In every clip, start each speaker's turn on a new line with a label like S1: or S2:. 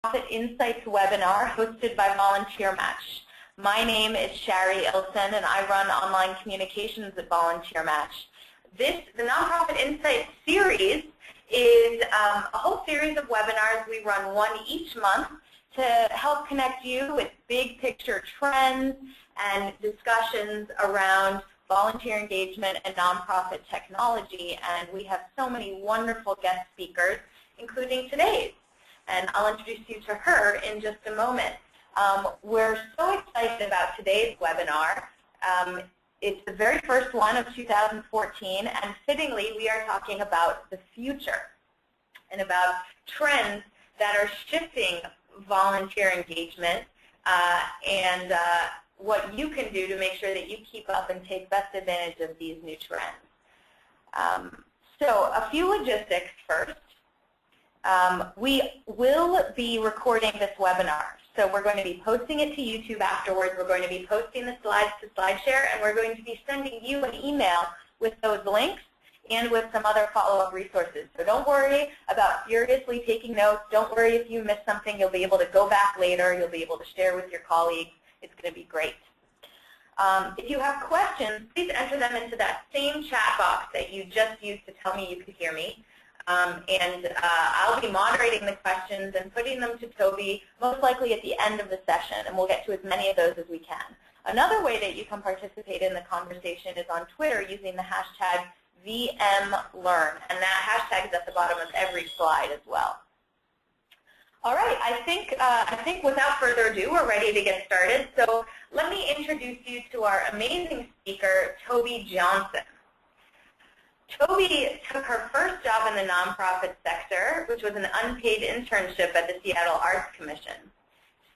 S1: Nonprofit Insights webinar hosted by VolunteerMatch. My name is Shari Ilson, and I run online communications at VolunteerMatch. The Nonprofit Insights series is a whole series of webinars. We run one each month to help connect you with big picture trends and discussions around volunteer engagement and nonprofit technology. And we have so many wonderful guest speakers, including today's. And I'll introduce you to her in just a moment. We're so excited about today's webinar. It's the very first one of 2014, and fittingly, we are talking about the future and about trends that are shifting volunteer engagement and what you can do to make sure that you keep up and take best advantage of these new trends. So a few logistics first. We will be recording this webinar. So we're going to be posting it to YouTube afterwards. We're going to be posting the slides to SlideShare, and we're going to be sending you an email with those links and with some other follow-up resources. So don't worry about furiously taking notes. Don't worry if you miss something. You'll be able to go back later. You'll be able to share with your colleagues. It's going to be great. If you have questions, please enter them into that same chat box that you just used to tell me you could hear me. I'll be moderating the questions and putting them to Tobi, most likely at the end of the session, and we'll get to as many of those as we can. Another way that you can participate in the conversation is on Twitter using the hashtag VMLearn, and that hashtag is at the bottom of every slide as well. All right, I think without further ado, we're ready to get started. So let me introduce you to our amazing speaker, Tobi Johnson. Tobi took her first job in the nonprofit sector, which was an unpaid internship at the Seattle Arts Commission.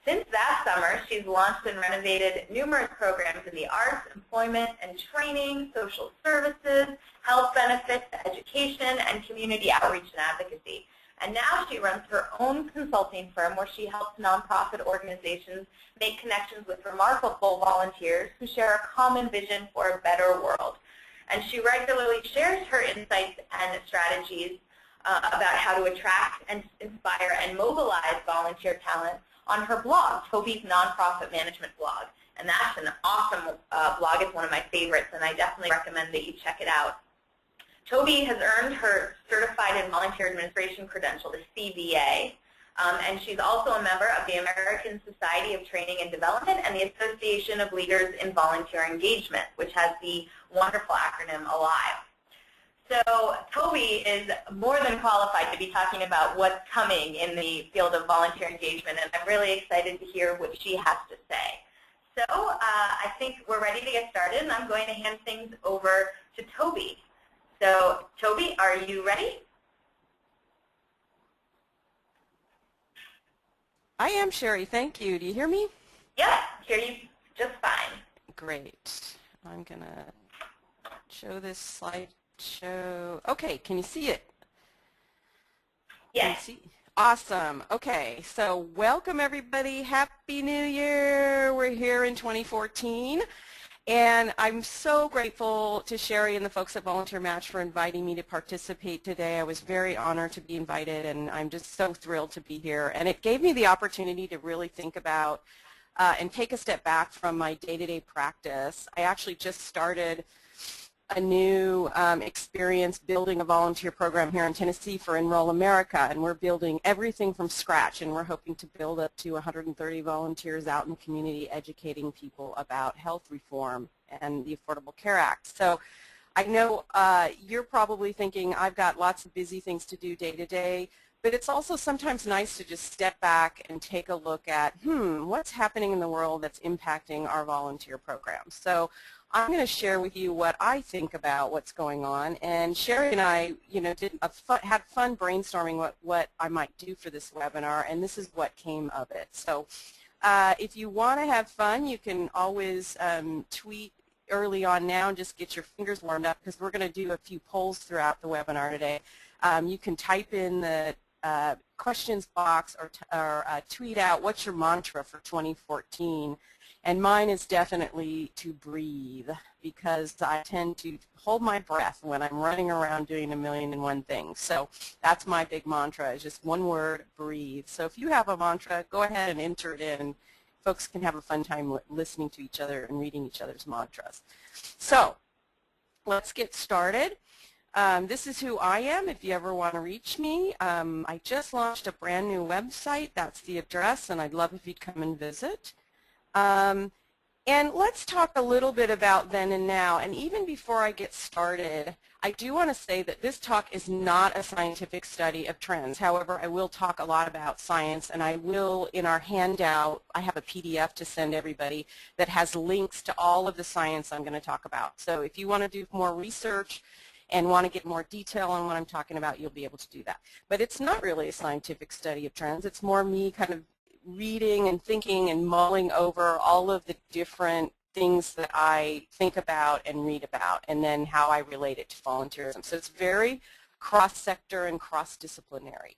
S1: Since that summer, she's launched and renovated numerous programs in the arts, employment and training, social services, health benefits, education, and community outreach and advocacy. And now she runs her own consulting firm where she helps nonprofit organizations make connections with remarkable volunteers who share a common vision for a better world. And she regularly shares her insights and strategies about how to attract and inspire and mobilize volunteer talent on her blog, Tobi's Nonprofit Management blog. And that's an awesome blog. It's one of my favorites, and I definitely recommend that you check it out. Tobi has earned her Certified in Volunteer Administration credential, the CVA, and she's also a member of the American Society of Training and Development and the Association of Leaders in Volunteer Engagement, which has the wonderful acronym ALIVE. So Tobi is more than qualified to be talking about what's coming in the field of volunteer engagement, and I'm really excited to hear what she has to say. So I think we're ready to get started, and I'm going to hand things over to Tobi. So Tobi, are you ready?
S2: I am, Shari. Thank you. Do you hear me?
S1: Yeah, hear you just fine.
S2: Great. I'm going to show this slideshow. Okay, can you see it?
S1: Yes.
S2: See? Awesome. Okay, so welcome everybody. Happy New Year. We're here in 2014. And I'm so grateful to Shari and the folks at VolunteerMatch for inviting me to participate today. I was very honored to be invited, and I'm just so thrilled to be here. And it gave me the opportunity to really think about and take a step back from my day-to-day practice. I actually just started a new experience building a volunteer program here in Tennessee for Enroll America, and we're building everything from scratch, and we're hoping to build up to 130 volunteers out in the community educating people about health reform and the Affordable Care Act. So I know you're probably thinking I've got lots of busy things to do day to day, but it's also sometimes nice to just step back and take a look at, what's happening in the world that's impacting our volunteer programs. So I'm going to share with you what I think about what's going on, and Shari and I, had fun brainstorming what I might do for this webinar, and this is what came of it. So if you want to have fun, you can always tweet early on now and just get your fingers warmed up, because we're going to do a few polls throughout the webinar today. You can type in the questions box or tweet out what's your mantra for 2014. And mine is definitely to breathe, because I tend to hold my breath when I'm running around doing 1,000,001 things. So that's my big mantra, is just one word, breathe. So if you have a mantra, go ahead and enter it in. Folks can have a fun time listening to each other and reading each other's mantras. So let's get started. This is who I am if you ever want to reach me. I just launched a brand new website. That's the address, and I'd love if you'd come and visit. And let's talk a little bit about then and now. And even before I get started, I do want to say that this talk is not a scientific study of trends. However, I will talk a lot about science, and I will, in our handout, I have a PDF to send everybody that has links to all of the science I'm going to talk about. So if you want to do more research and want to get more detail on what I'm talking about, you'll be able to do that. But it's not really a scientific study of trends. It's more me kind of reading and thinking and mulling over all of the different things that I think about and read about, and then how I relate it to volunteerism. So it's very cross-sector and cross-disciplinary.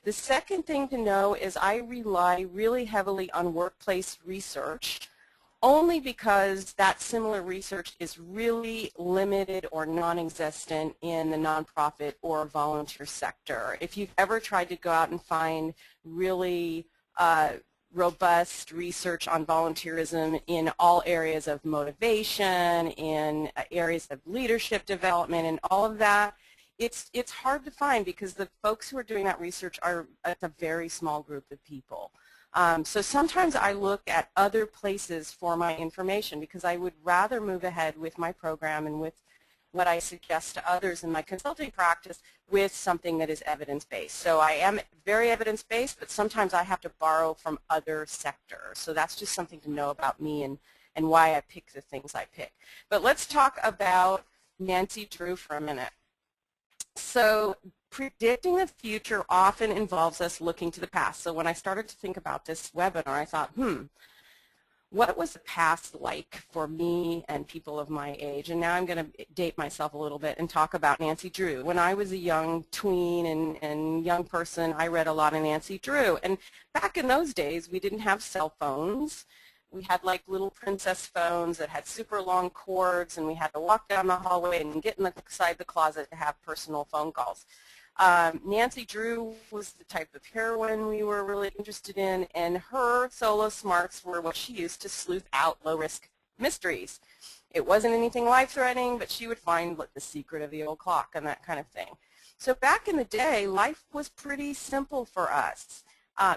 S2: The second thing to know is I rely really heavily on workplace research, only because that similar research is really limited or non-existent in the nonprofit or volunteer sector. If you've ever tried to go out and find really robust research on volunteerism in all areas of motivation, in areas of leadership development, and all of that, it's hard to find, because the folks who are doing that research are a very small group of people. So sometimes I look at other places for my information, because I would rather move ahead with my program and with what I suggest to others in my consulting practice with something that is evidence-based. So I am very evidence-based, but sometimes I have to borrow from other sectors. So that's just something to know about me and why I pick the things I pick. But let's talk about Nancy Drew for a minute. So predicting the future often involves us looking to the past. So when I started to think about this webinar, I thought, what was the past like for me and people of my age? And now I'm going to date myself a little bit and talk about Nancy Drew. When I was a young tween and young person, I read a lot of Nancy Drew. And back in those days, we didn't have cell phones. We had like little princess phones that had super long cords, and we had to walk down the hallway and get inside the closet to have personal phone calls. Nancy Drew was the type of heroine we were really interested in, and her solo smarts were what she used to sleuth out low-risk mysteries. It wasn't anything life-threatening, but she would find the secret of the old clock and that kind of thing. So back in the day, life was pretty simple for us.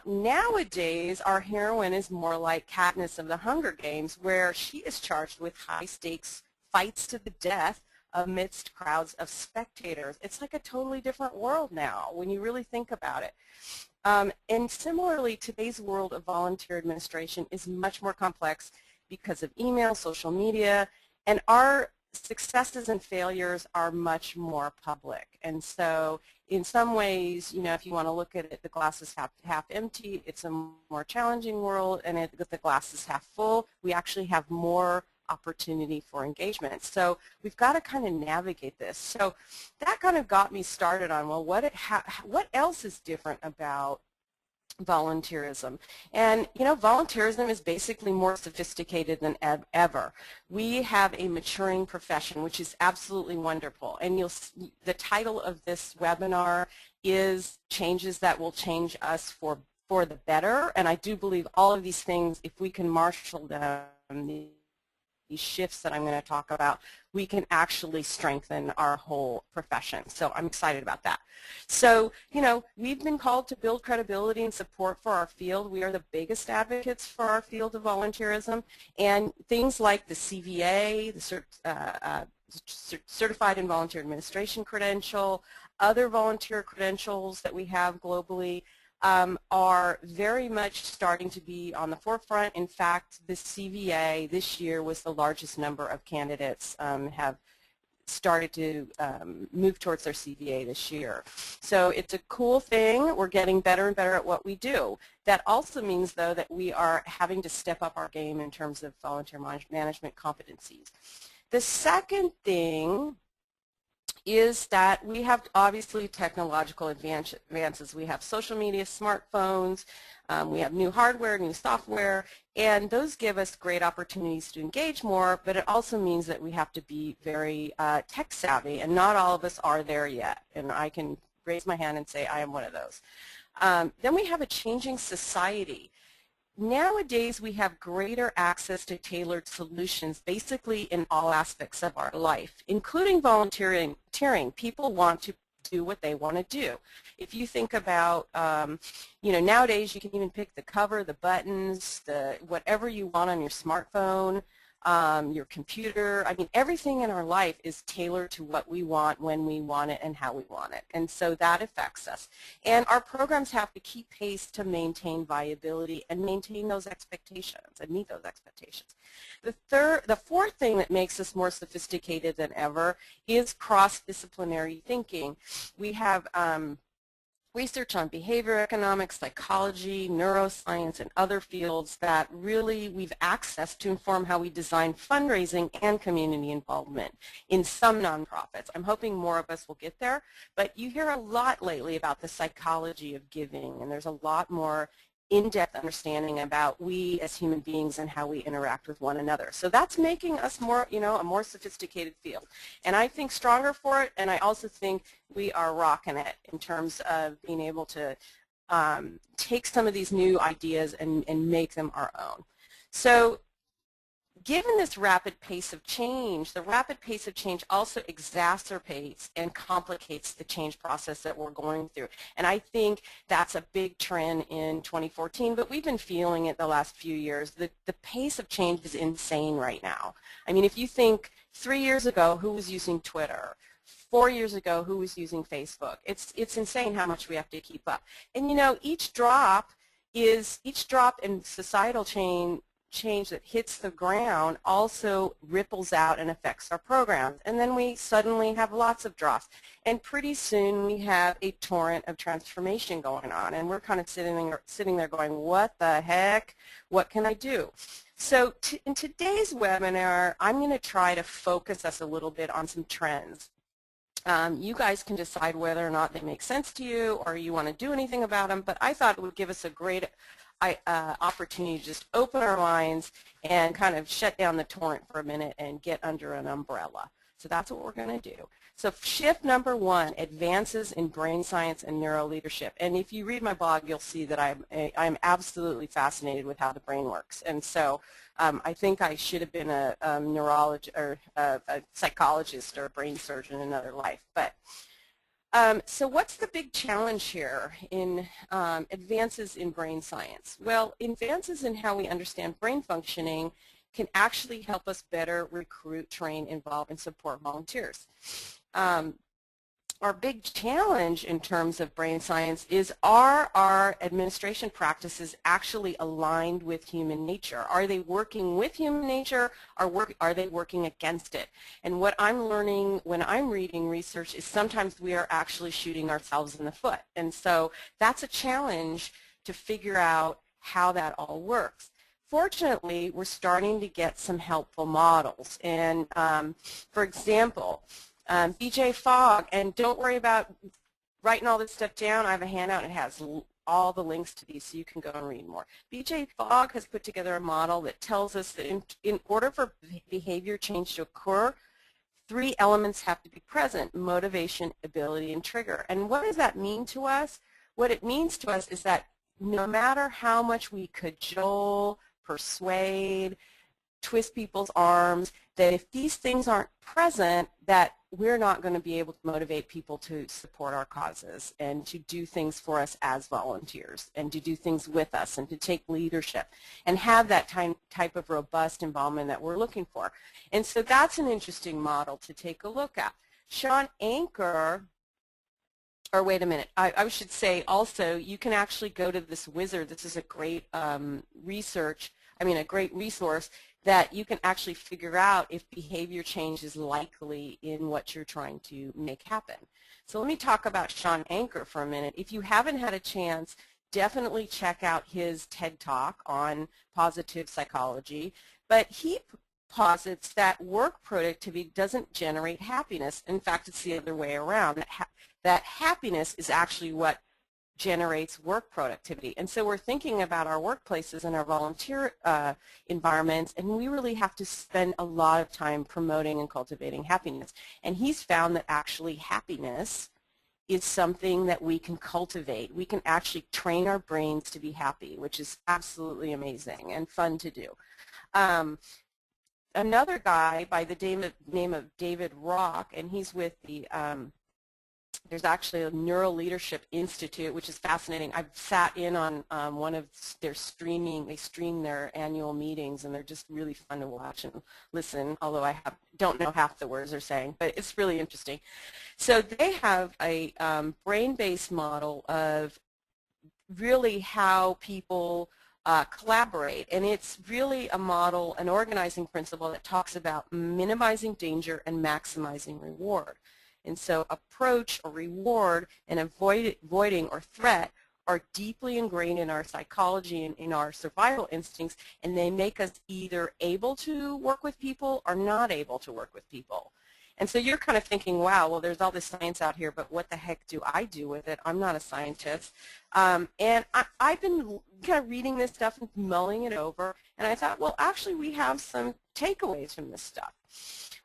S2: Nowadays, our heroine is more like Katniss of the Hunger Games, where she is charged with high-stakes fights to the death amidst crowds of spectators. It's like a totally different world now when you really think about it. And similarly, today's world of volunteer administration is much more complex because of email, social media, and our successes and failures are much more public. And so in some ways, you know, if you want to look at it, the glass is half empty, it's a more challenging world, and if the glass is half full, we actually have more opportunity for engagement. So we've got to kind of navigate this. So that kind of got me started on, well, what else is different about volunteerism? And you know, volunteerism is basically more sophisticated than ever. We have a maturing profession, which is absolutely wonderful. And the title of this webinar is Changes That Will Change Us for the Better. And I do believe all of these things, if we can marshal them, these shifts that I'm going to talk about, we can actually strengthen our whole profession. So I'm excited about that. So, you know, we've been called to build credibility and support for our field. We are the biggest advocates for our field of volunteerism, and things like the CVA, the Certified in Volunteer Administration credential, other volunteer credentials that we have globally, are very much starting to be on the forefront. In fact, the CVA this year was the largest number of candidates have started to move towards their CVA this year. So it's a cool thing. We're getting better and better at what we do. That also means, though, that we are having to step up our game in terms of volunteer management competencies. The second thing is that we have obviously technological advances. We have social media, smartphones, we have new hardware, new software, and those give us great opportunities to engage more, but it also means that we have to be very tech savvy, and not all of us are there yet. And I can raise my hand and say I am one of those. Then we have a changing society. Nowadays, we have greater access to tailored solutions basically in all aspects of our life, including volunteering. People want to do what they want to do. If you think about, nowadays you can even pick the cover, the buttons, whatever you want on your smartphone, your computer. I mean, everything in our life is tailored to what we want, when we want it, and how we want it. And so that affects us. And our programs have to keep pace to maintain viability and maintain those expectations and meet those expectations. The fourth thing that makes us more sophisticated than ever is cross-disciplinary thinking. We have research on behavior economics, psychology, neuroscience, and other fields that really we've accessed to inform how we design fundraising and community involvement in some nonprofits. I'm hoping more of us will get there, but you hear a lot lately about the psychology of giving, and there's a lot more in-depth understanding about we as human beings and how we interact with one another. So that's making us more, a more sophisticated field. And I think stronger for it, and I also think we are rocking it in terms of being able to take some of these new ideas and make them our own. So given this rapid pace of change, the rapid pace of change also exacerbates and complicates the change process that we're going through. And I think that's a big trend in 2014, but we've been feeling it the last few years. The pace of change is insane right now. I mean, if you think 3 years ago, who was using Twitter? 4 years ago, who was using Facebook? It's insane how much we have to keep up. And each drop in societal change that hits the ground also ripples out and affects our programs. And then we suddenly have lots of drops. And pretty soon we have a torrent of transformation going on. And we're kind of sitting there going, what the heck? What can I do? So in today's webinar, I'm going to try to focus us a little bit on some trends. You guys can decide whether or not they make sense to you or you want to do anything about them, but I thought it would give us a great opportunity to just open our minds and kind of shut down the torrent for a minute and get under an umbrella. So that's what we're going to do. So shift number 1, advances in brain science and neuroleadership. And if you read my blog, you'll see that I'm absolutely fascinated with how the brain works. And so I think I should have been a neurologist or a psychologist or a brain surgeon in another life. But so what's the big challenge here in advances in brain science? Well, advances in how we understand brain functioning can actually help us better recruit, train, involve, and support volunteers. Our big challenge in terms of brain science is, are our administration practices actually aligned with human nature? Are they working with human nature, or are they working against it? And what I'm learning when I'm reading research is sometimes we are actually shooting ourselves in the foot. And so that's a challenge to figure out how that all works. Fortunately, we're starting to get some helpful models. And for example, BJ Fogg, and don't worry about writing all this stuff down. I have a handout and it has all the links to these so you can go and read more. BJ Fogg has put together a model that tells us that in order for behavior change to occur, 3 elements have to be present: motivation, ability, and trigger. And what does that mean to us? What it means to us is that no matter how much we cajole, persuade, twist people's arms, that if these things aren't present, that we're not going to be able to motivate people to support our causes and to do things for us as volunteers and to do things with us and to take leadership and have that type of robust involvement that we're looking for. And so that's an interesting model to take a look at. Sean Anker, or wait a minute, I should say also you can actually go to this wizard. This is a great a great resource that you can actually figure out if behavior change is likely in what you're trying to make happen. So let me talk about Sean Anker for a minute. If you haven't had a chance, definitely check out his TED Talk on positive psychology. But he posits that work productivity doesn't generate happiness. In fact, it's the other way around, that happiness is actually what generates work productivity. And so we're thinking about our workplaces and our volunteer environments, and we really have to spend a lot of time promoting and cultivating happiness. And he's found that actually happiness is something that we can cultivate. We can actually train our brains to be happy, which is absolutely amazing and fun to do. Another guy by the name of David Rock, and he's with the there's actually a Neural Leadership Institute, which is fascinating. I've sat in on one of their they stream their annual meetings, and they're just really fun to watch and listen, although I don't know half the words they're saying, but it's really interesting. So they have a brain-based model of really how people collaborate, and it's really a model, an organizing principle that talks about minimizing danger and maximizing reward. And so approach or reward and avoiding or threat are deeply ingrained in our psychology and in our survival instincts, and they make us either able to work with people or not able to work with people. And so you're kind of thinking, wow, well, there's all this science out here, but what the heck do I do with it? I'm not a scientist. And I've been kind of reading this stuff and mulling it over, and I thought, well, actually, we have some takeaways from this stuff.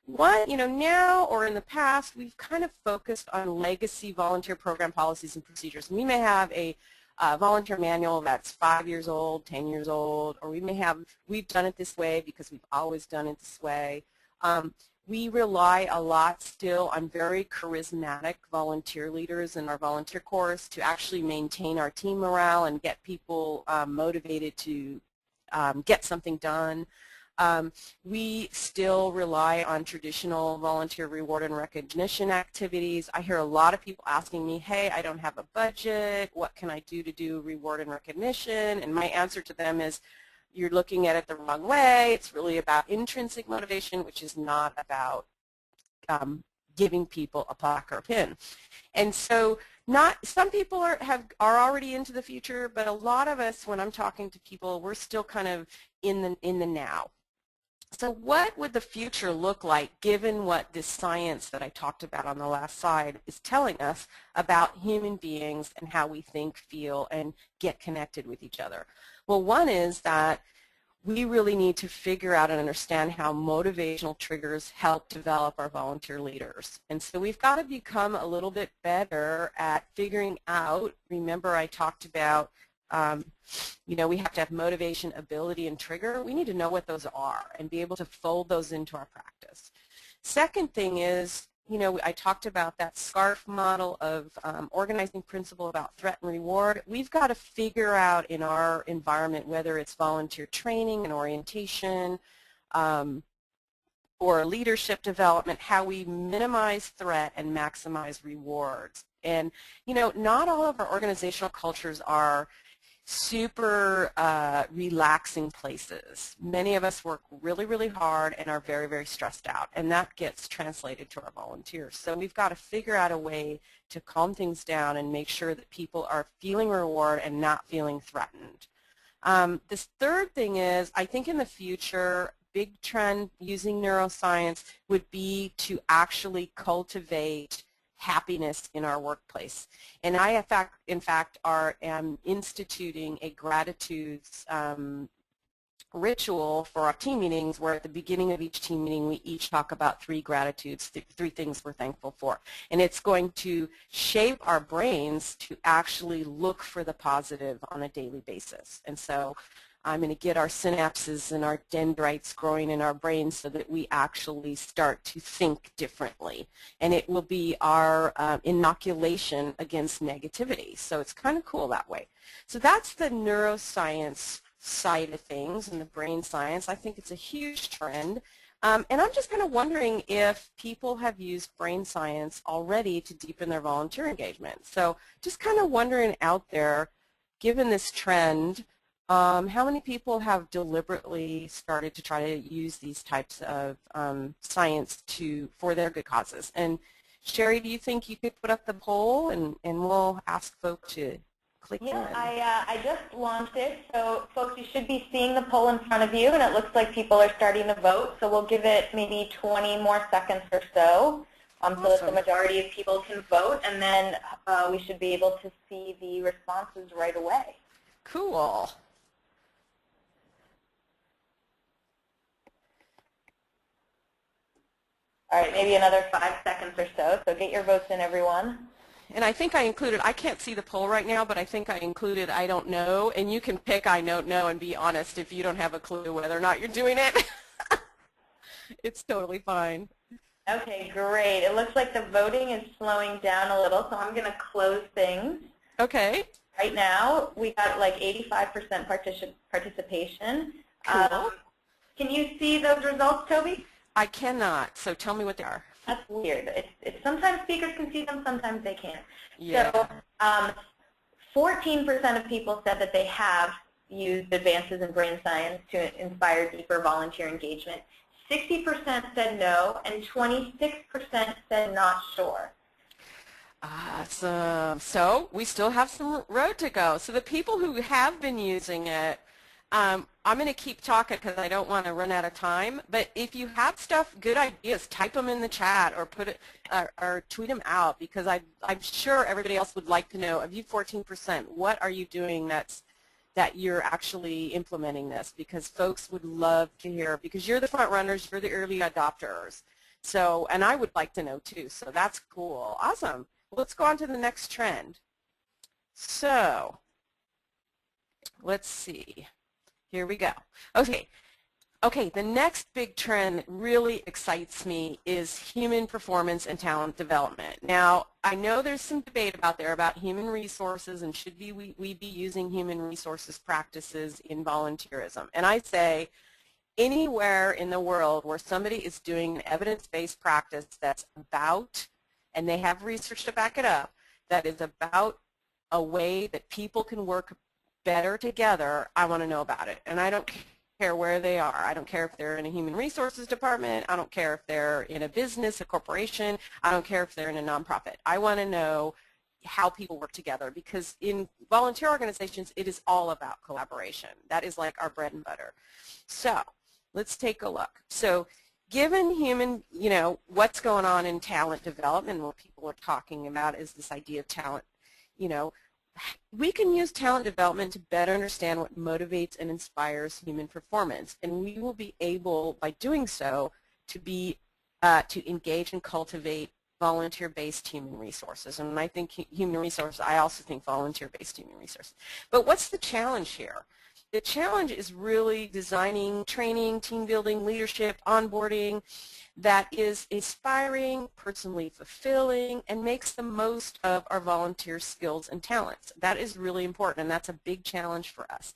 S2: One, now or in the past, we've kind of focused on legacy volunteer program policies and procedures. We may have a volunteer manual that's 5 years old, 10 years old, or we've done it this way because we've always done it this way. We rely a lot still on very charismatic volunteer leaders in our volunteer course to actually maintain our team morale and get people motivated to get something done. We still rely on traditional volunteer reward and recognition activities. I hear a lot of people asking me, hey, I don't have a budget, what can I do to do reward and recognition? And my answer to them is, you're looking at it the wrong way. It's really about intrinsic motivation, which is not about giving people a plaque or a pin. And so some people are already into the future, but a lot of us, when I'm talking to people, we're still kind of in the now. So what would the future look like given what this science that I talked about on the last slide is telling us about human beings and how we think, feel, and get connected with each other? Well, one is that we really need to figure out and understand how motivational triggers help develop our volunteer leaders. And so we've got to become a little bit better at figuring out, remember I talked about we have to have motivation, ability, and trigger. We need to know what those are and be able to fold those into our practice. Second thing is, I talked about that SCARF model of organizing principle about threat and reward. We've got to figure out in our environment, whether it's volunteer training and orientation or leadership development, how we minimize threat and maximize rewards. And, not all of our organizational cultures are super relaxing places. Many of us work really, really hard and are very, very stressed out, and that gets translated to our volunteers. So we've got to figure out a way to calm things down and make sure that people are feeling reward and not feeling threatened. This third thing is, I think in the future, big trend using neuroscience would be to actually cultivate happiness in our workplace. And I, in fact, am instituting a gratitudes ritual for our team meetings, where at the beginning of each team meeting we each talk about 3 gratitudes, 3 things we're thankful for. And it's going to shape our brains to actually look for the positive on a daily basis. And so I'm going to get our synapses and our dendrites growing in our brains so that we actually start to think differently. And it will be our inoculation against negativity. So it's kind of cool that way. So that's the neuroscience side of things and the brain science. I think it's a huge trend. And I'm just kind of wondering if people have used brain science already to deepen their volunteer engagement. So just kind of wondering out there, given this trend, how many people have deliberately started to try to use these types of science for their good causes? And Sherry, do you think you could put up the poll and we'll ask folks to click
S1: Yeah,
S2: in.
S1: I just launched it, so folks, you should be seeing the poll in front of you, and it looks like people are starting to vote, so we'll give it maybe 20 more seconds or so, so that the majority of people can vote, and then we should be able to see the responses right away.
S2: Cool.
S1: All right, maybe another 5 seconds or so, so get your votes in, everyone.
S2: And I think I included, I can't see the poll right now, but I think I included I don't know, and you can pick I don't know and be honest if you don't have a clue whether or not you're doing it. It's totally fine.
S1: Okay, great. It looks like the voting is slowing down a little, so I'm going to close things.
S2: Okay.
S1: Right now, we got like 85% participation.
S2: Cool.
S1: Can you see those results, Toby?
S2: I cannot, so tell me what they are.
S1: That's weird. It's sometimes speakers can see them, sometimes they can't.
S2: Yeah.
S1: So 14% of people said that they have used advances in brain science to inspire deeper volunteer engagement. 60% said no, and 26% said not sure.
S2: Awesome. So we still have some road to go. So the people who have been using it, I'm going to keep talking because I don't want to run out of time. But if you have stuff, good ideas, type them in the chat or put it or tweet them out, because I'm sure everybody else would like to know, of you 14%, what are you doing that you're actually implementing this? Because folks would love to hear, because you're the front runners, you're the early adopters. So, and I would like to know too. So that's cool. Awesome. Let's go on to the next trend. So let's see. Here we go. Okay, the next big trend really excites me is human performance and talent development. Now, I know there's some debate out there about human resources and should we be using human resources practices in volunteerism. And I say anywhere in the world where somebody is doing an evidence-based practice that's about, and they have research to back it up, that is about a way that people can work better together, I want to know about it. And I don't care where they are. I don't care if they're in a human resources department. I don't care if they're in a business, a corporation. I don't care if they're in a nonprofit. I want to know how people work together, because in volunteer organizations, it is all about collaboration. That is like our bread and butter. So let's take a look. So given human, what's going on in talent development, what people are talking about is this idea of talent, we can use talent development to better understand what motivates and inspires human performance, and we will be able, by doing so, to engage and cultivate volunteer-based human resources. And when I think human resources, I also think volunteer-based human resources. But what's the challenge here? The challenge is really designing training, team building, leadership, onboarding that is inspiring, personally fulfilling, and makes the most of our volunteer skills and talents. That is really important, and that's a big challenge for us.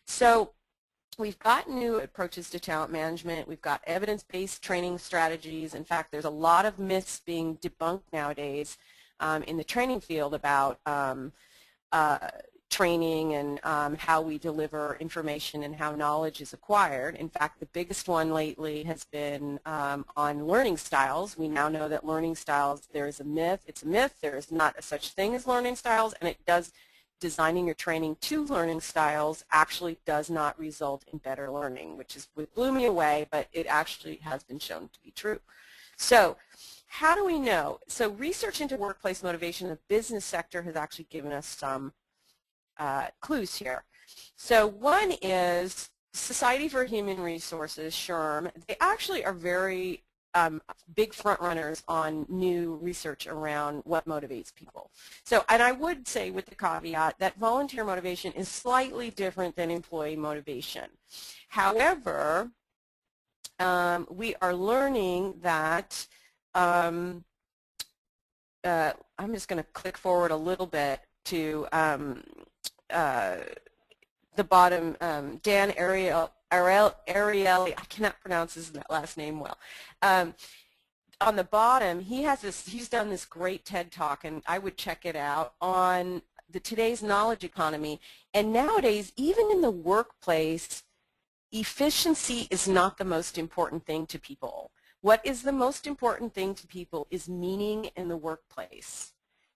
S2: So we've got new approaches to talent management. We've got evidence-based training strategies. In fact, there's a lot of myths being debunked nowadays in the training field about training and how we deliver information and how knowledge is acquired. In fact, the biggest one lately has been on learning styles. We now know that learning styles, there is a myth. It's a myth. There is not a such thing as learning styles, and it does, designing your training to learning styles actually does not result in better learning, which blew me away, but it actually has been shown to be true. So how do we know? So research into workplace motivation in the business sector has actually given us some clues here. So one is Society for Human Resources, SHRM. They actually are very big front runners on new research around what motivates people. So, and I would say with the caveat that volunteer motivation is slightly different than employee motivation. However, we are learning that I'm just going to click forward a little bit to the bottom, Dan Ariely, I cannot pronounce his last name well. On the bottom, he's done this great TED Talk, and I would check it out, on today's knowledge economy. And nowadays, even in the workplace, efficiency is not the most important thing to people. What is the most important thing to people is meaning in the workplace.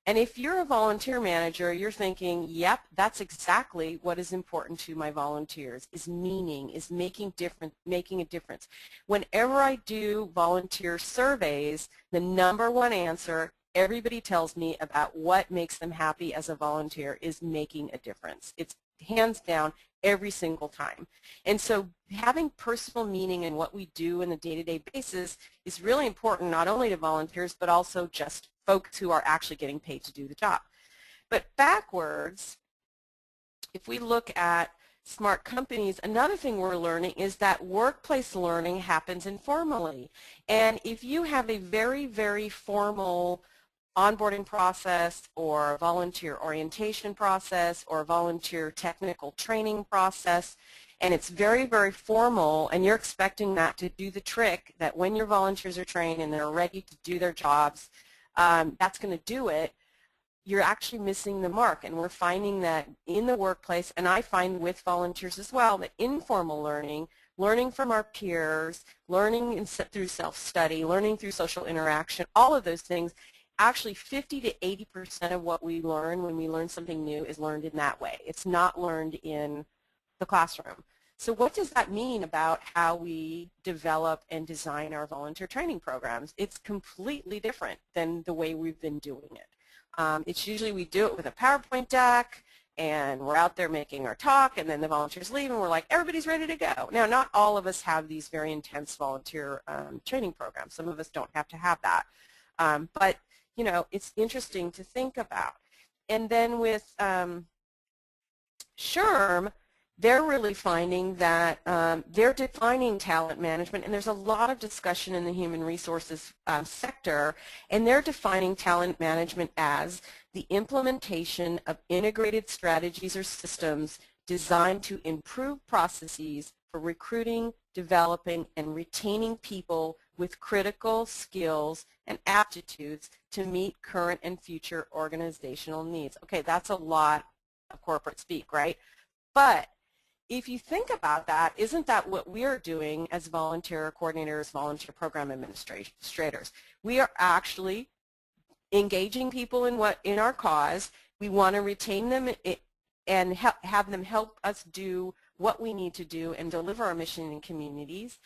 S2: And if you're a volunteer manager, you're thinking, yep, that's exactly what is important to my volunteers, is meaning, is making a difference. Whenever I do volunteer surveys, the #1 answer everybody tells me about what makes them happy as a volunteer is making a difference. It's hands down every single time. And so having personal meaning in what we do on a day-to-day basis is really important, not only to volunteers, but also just folks who are actually getting paid to do the job. But backwards, if we look at smart companies, another thing we're learning is that workplace learning happens informally. And if you have a very, very formal onboarding process or volunteer orientation process or volunteer technical training process, and it's very, very formal, and you're expecting that to do the trick, that when your volunteers are trained and they're ready to do their jobs, that's going to do it, you're actually missing the mark. And we're finding that in the workplace, and I find with volunteers as well, that informal learning, learning from our peers, learning through self-study, learning through social interaction, all of those things, actually 50 to 80% of what we learn when we learn something new is learned in that way. It's not learned in the classroom. So what does that mean about how we develop and design our volunteer training programs? It's completely different than the way we've been doing it. It's usually we do it with a PowerPoint deck, and we're out there making our talk, and then the volunteers leave, and we're like, everybody's ready to go. Now, not all of us have these very intense volunteer training programs. Some of us don't have to have that. But you know, it's interesting to think about. And then with SHRM, they're really finding that they're defining talent management, and there's a lot of discussion in the human resources sector, and they're defining talent management as the implementation of integrated strategies or systems designed to improve processes for recruiting, developing, and retaining people with critical skills and aptitudes to meet current and future organizational needs. Okay, that's a lot of corporate speak, right? But if you think about that, isn't that what we're doing as volunteer coordinators, volunteer program administrators? We are actually engaging people in our cause. We want to retain them and have them help us do what we need to do and deliver our mission in communities.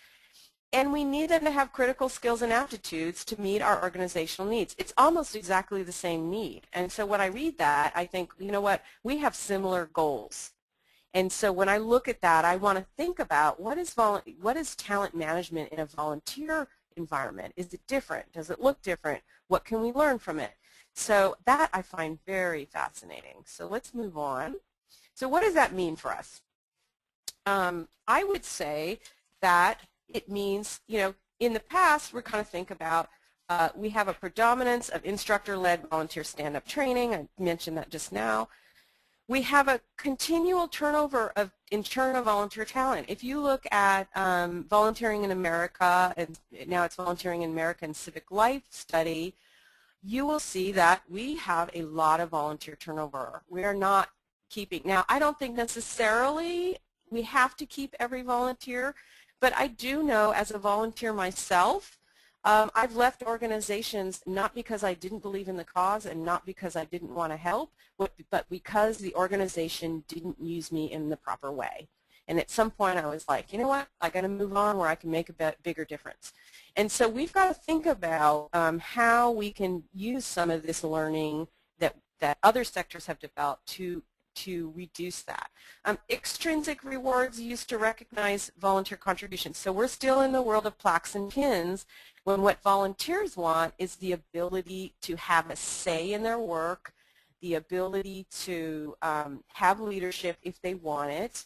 S2: And we need them to have critical skills and aptitudes to meet our organizational needs. It's almost exactly the same need. And so when I read that, I think, you know what, we have similar goals. And so when I look at that, I want to think about what is talent management in a volunteer environment? Is it different? Does it look different? What can we learn from it? So that I find very fascinating. So let's move on. So what does that mean for us? I would say that it means, you know, in the past, we're kind of think about, we have a predominance of instructor-led volunteer stand-up training. I mentioned that just now. We have a continual turnover of internal volunteer talent. If you look at Volunteering in America, and now it's Volunteering in America and Civic Life study, you will see that we have a lot of volunteer turnover. We are not keeping, now I don't think necessarily we have to keep every volunteer, but I do know as a volunteer myself, I've left organizations not because I didn't believe in the cause and not because I didn't want to help, but because the organization didn't use me in the proper way. And at some point I was like, you know what, I got to move on where I can make a bigger difference. And so we've got to think about how we can use some of this learning that other sectors have developed to reduce that. Extrinsic rewards used to recognize volunteer contributions. So we're still in the world of plaques and pins when what volunteers want is the ability to have a say in their work, the ability to have leadership if they want it,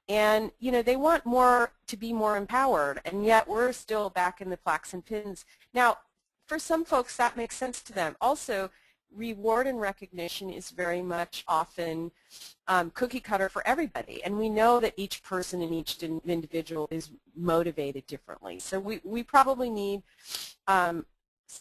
S2: and you know, they want more, to be more empowered, and yet we're still back in the plaques and pins. Now, for some folks that makes sense to them. Also, reward and recognition is very much often cookie cutter for everybody, and we know that each person and each individual is motivated differently. So we probably need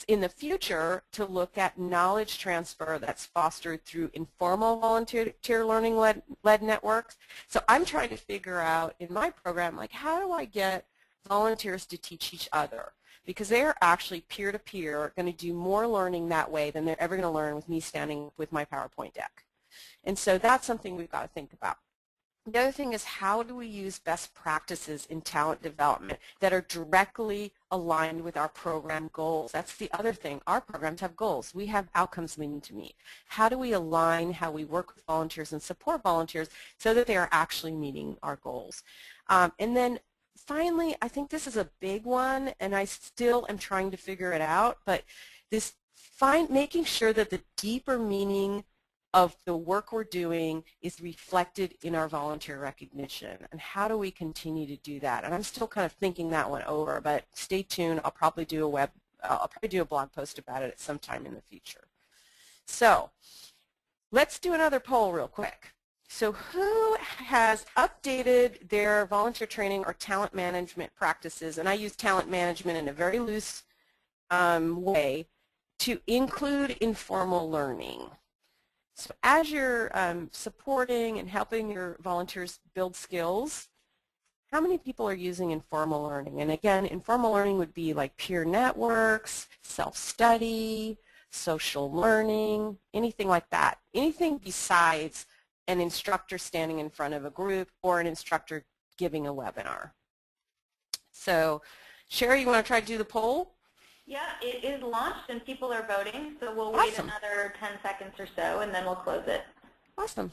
S2: in the future to look at knowledge transfer that's fostered through informal volunteer learning led networks. So I'm trying to figure out in my program, like, how do I get volunteers to teach each other? because they are actually peer-to-peer going to do more learning that way than they're ever going to learn with me standing with my PowerPoint deck. And so that's something we've got to think about. The other thing is, how do we use best practices in talent development that are directly aligned with our program goals? That's the other thing. Our programs have goals. We have outcomes we need to meet. How do we align how we work with volunteers and support volunteers so that they are actually meeting our goals? And then finally, I think this is a big one, and I still am trying to figure it out, but this making sure that the deeper meaning of the work we're doing is reflected in our volunteer recognition, and how do we continue to do that? And I'm still kind of thinking that one over, but stay tuned. I'll probably do a blog post about it at some time in the future. So let's do another poll real quick. So who has updated their volunteer training or talent management practices, and I use talent management in a very loose way, to include informal learning? So as you're supporting and helping your volunteers build skills, how many people are using informal learning? And again, informal learning would be like peer networks, self-study, social learning, anything like that. Anything besides an instructor standing in front of a group or an instructor giving a webinar. So Sherry, you want to try to do the poll?
S1: Yeah, it is launched and people are voting, so we'll wait
S2: Awesome.
S1: another 10 seconds or so and then we'll close it.
S2: Awesome.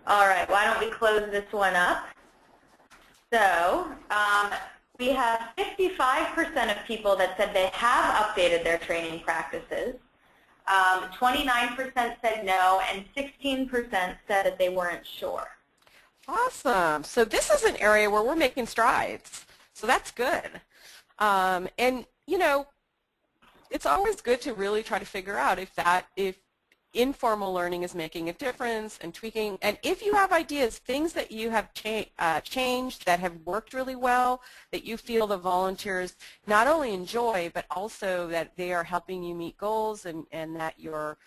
S1: All right, why don't we close this one up? So we have 55% of people that said they have updated their training practices. 29% said no, and 16% said that they weren't sure.
S2: Awesome. So this is an area where we're making strides. So that's good. And, you know, it's always good to really try to figure out if informal learning is making a difference and tweaking. And if you have ideas, things that you have changed that have worked really well, that you feel the volunteers not only enjoy, but also that they are helping you meet goals, and that your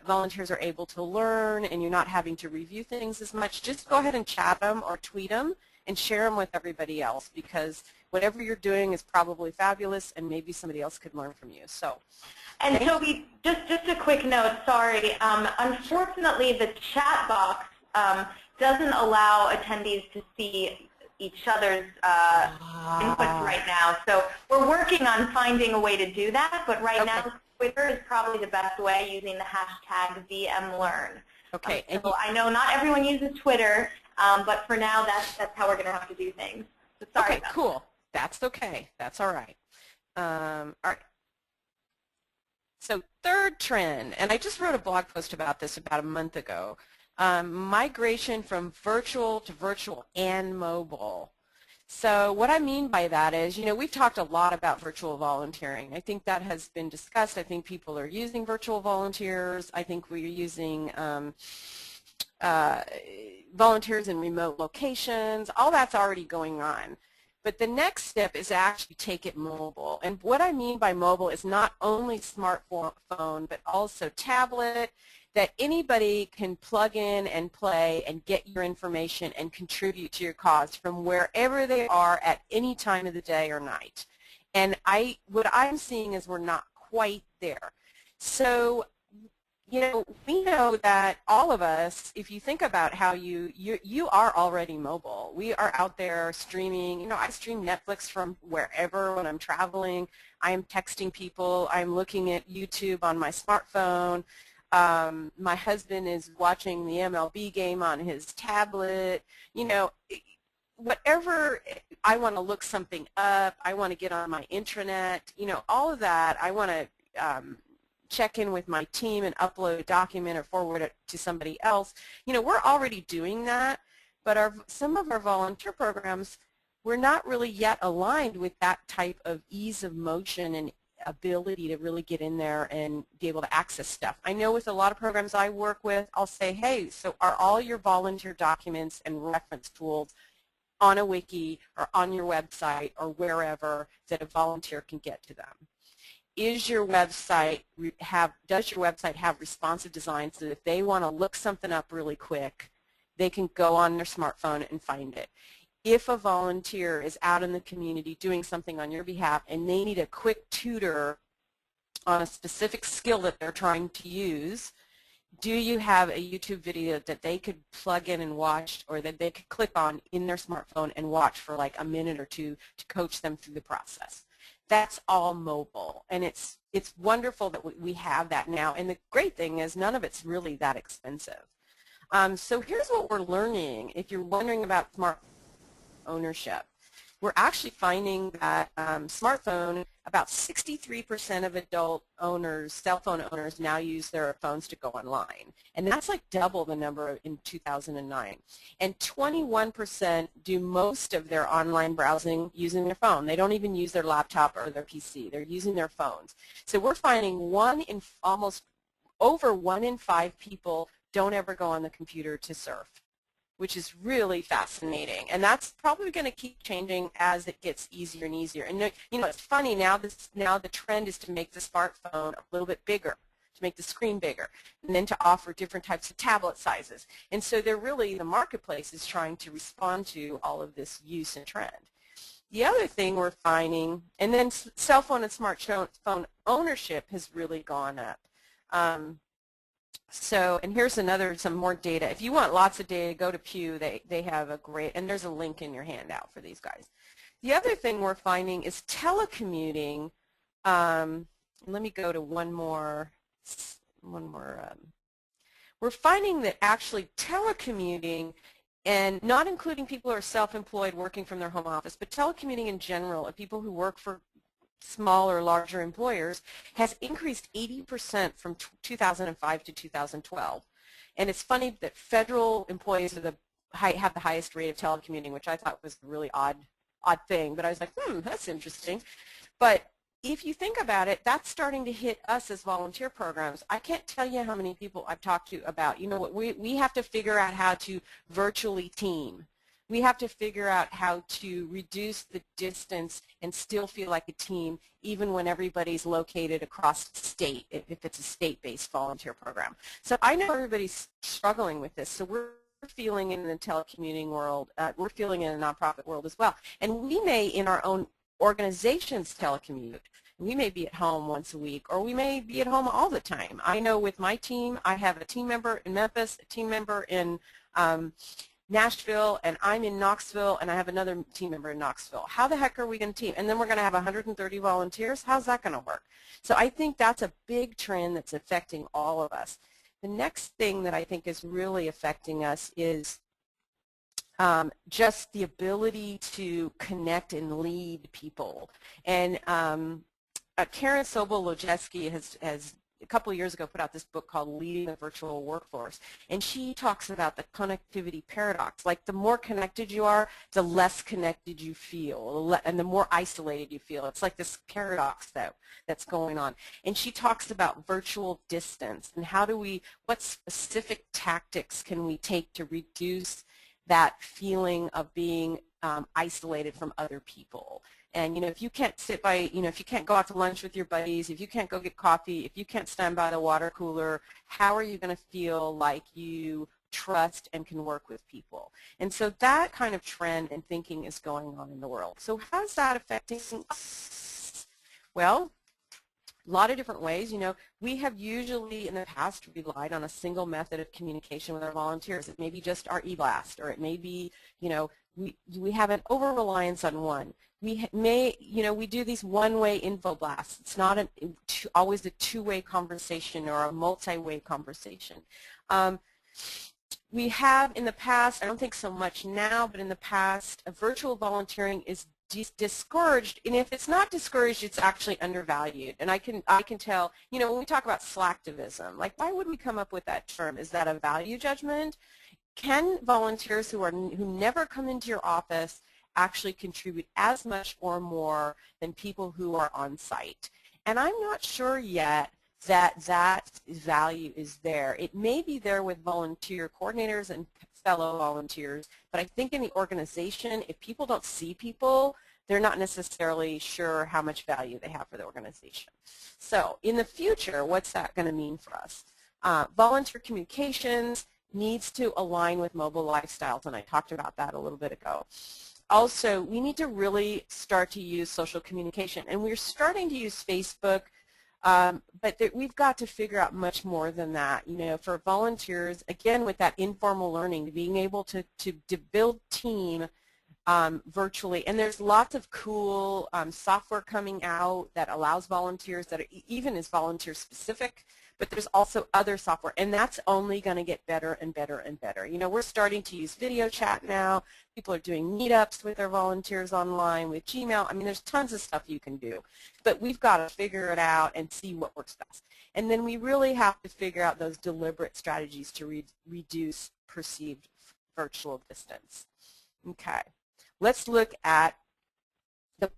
S2: volunteers are able to learn and you're not having to review things as much, just go ahead and chat them or tweet them and share them with everybody else, because whatever you're doing is probably fabulous and maybe somebody else could learn from you. So.
S1: And Tobi, just a quick note, sorry. Unfortunately, the chat box doesn't allow attendees to see each other's inputs right now. So we're working on finding a way to do that, but right now Twitter is probably the best way, using the hashtag VMLearn.
S2: Okay.
S1: So I know not everyone uses Twitter, but for now that's how we're going to have to do things. So sorry.
S2: Okay, cool. That's okay. That's all right. All right. So third trend, and I just wrote a blog post about this about a month ago, migration from virtual to virtual and mobile. So what I mean by that is, you know, we've talked a lot about virtual volunteering. I think that has been discussed. I think people are using virtual volunteers. I think we're using volunteers in remote locations. All that's already going on. But the next step is to actually take it mobile. And what I mean by mobile is not only smartphone, but also tablet, that anybody can plug in and play and get your information and contribute to your cause from wherever they are at any time of the day or night. And what I'm seeing is we're not quite there. So, you know, we know that all of us, if you think about how you are already mobile. We are out there streaming. You know, I stream Netflix from wherever when I'm traveling. I am texting people. I'm looking at YouTube on my smartphone. My husband is watching the MLB game on his tablet. You know, whatever, I want to look something up. I want to get on my intranet. You know, all of that. I want to check in with my team and upload a document or forward it to somebody else. You know, we're already doing that, but some of our volunteer programs, we're not really yet aligned with that type of ease of motion and ability to really get in there and be able to access stuff. I know with a lot of programs I work with, I'll say, hey, so are all your volunteer documents and reference tools on a wiki or on your website or wherever that a volunteer can get to them? does your website have responsive design so that if they want to look something up really quick, they can go on their smartphone and find it? If a volunteer is out in the community doing something on your behalf and they need a quick tutor on a specific skill that they're trying to use, do you have a YouTube video that they could plug in and watch, or that they could click on in their smartphone and watch for like a minute or two to coach them through the process? That's all mobile, and it's wonderful that we have that now. And the great thing is none of it's really that expensive. So here's what we're learning. If you're wondering about smartphone ownership, we're actually finding that smartphone, about 63% of adult owners, cell phone owners, now use their phones to go online. And that's like double the number in 2009. And 21% do most of their online browsing using their phone. They don't even use their laptop or their PC. They're using their phones. So we're finding almost over 1 in 5 people don't ever go on the computer to surf, which is really fascinating. And that's probably going to keep changing as it gets easier and easier. And you know, it's funny, now the trend is to make the smartphone a little bit bigger, to make the screen bigger, and then to offer different types of tablet sizes. And so the marketplace is trying to respond to all of this use and trend. The other thing we're finding, and then cell phone and smartphone ownership has really gone up. And here's some more data. If you want lots of data, go to Pew. They have a great, and there's a link in your handout for these guys. The other thing we're finding is telecommuting. Let me go to one more. We're finding that actually telecommuting, and not including people who are self-employed working from their home office, but telecommuting in general, and people who work for small or larger employers, has increased 80% from 2005 to 2012. And it's funny that federal employees have the highest rate of telecommuting, which I thought was a really odd thing. But I was like, that's interesting. But if you think about it, that's starting to hit us as volunteer programs. I can't tell you how many people I've talked to about, you know what, we have to figure out how to virtually team. We have to figure out how to reduce the distance and still feel like a team, even when everybody's located across the state, if it's a state-based volunteer program. So I know everybody's struggling with this, so we're feeling in the telecommuting world, we're feeling in the nonprofit world as well. And we may, in our own organizations, telecommute. We may be at home once a week, or we may be at home all the time. I know with my team, I have a team member in Memphis, a team member in Nashville, and I'm in Knoxville, and I have another team member in Knoxville. How the heck are we going to team? And then we're going to have 130 volunteers. How's that going to work? So I think that's a big trend that's affecting all of us. The next thing that I think is really affecting us is just the ability to connect and lead people. And Karen Sobel-Lojeski has a couple of years ago put out this book called Leading the Virtual Workforce, and she talks about the connectivity paradox. Like, the more connected you are, the less connected you feel, and the more isolated you feel. It's like this paradox that's going on. And she talks about virtual distance and what specific tactics can we take to reduce that feeling of being isolated from other people. And, you know, if you can't sit by, you know, if you can't go out to lunch with your buddies, if you can't go get coffee, if you can't stand by the water cooler, how are you going to feel like you trust and can work with people? And so that kind of trend and thinking is going on in the world. So how's that affecting us? Well, a lot of different ways. You know, we have usually in the past relied on a single method of communication with our volunteers. It may be just our e-blast, or it may be, you know, we have an over-reliance on one. We may, you know, we do these one-way info blasts. It's not always a two-way conversation or a multi-way conversation. We have in the past, I don't think so much now, but in the past, virtual volunteering is discouraged, and if it's not discouraged, it's actually undervalued. And I can tell, you know, when we talk about slacktivism, like, why would we come up with that term? Is that a value judgment? Can volunteers who never come into your office actually contribute as much or more than people who are on site? And I'm not sure yet that value is there. It may be there with volunteer coordinators and fellow volunteers, but I think in the organization, if people don't see people, they're not necessarily sure how much value they have for the organization. So in the future, what's that going to mean for us? Volunteer communications needs to align with mobile lifestyles, and I talked about that a little bit ago. Also, we need to really start to use social communication, and we're starting to use Facebook, but we've got to figure out much more than that. You know, for volunteers, again, with that informal learning, being able to build team virtually, and there's lots of cool software coming out that allows volunteers that even is volunteer specific, but there's also other software, and that's only going to get better and better and better. You know, we're starting to use video chat now. People are doing meetups with their volunteers online with Gmail. I mean, there's tons of stuff you can do, but we've got to figure it out and see what works best. And then we really have to figure out those deliberate strategies to reduce perceived virtual distance. Okay, let's look at the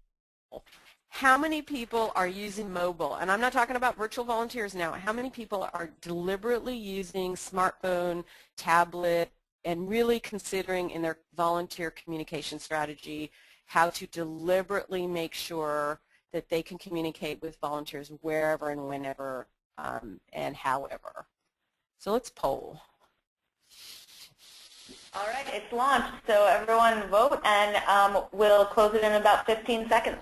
S2: how many people are using mobile? And I'm not talking about virtual volunteers now. How many people are deliberately using smartphone, tablet, and really considering in their volunteer communication strategy how to deliberately make sure that they can communicate with volunteers wherever and whenever and however? So let's poll.
S1: All right, it's launched, so everyone vote, and we'll close it in about 15 seconds.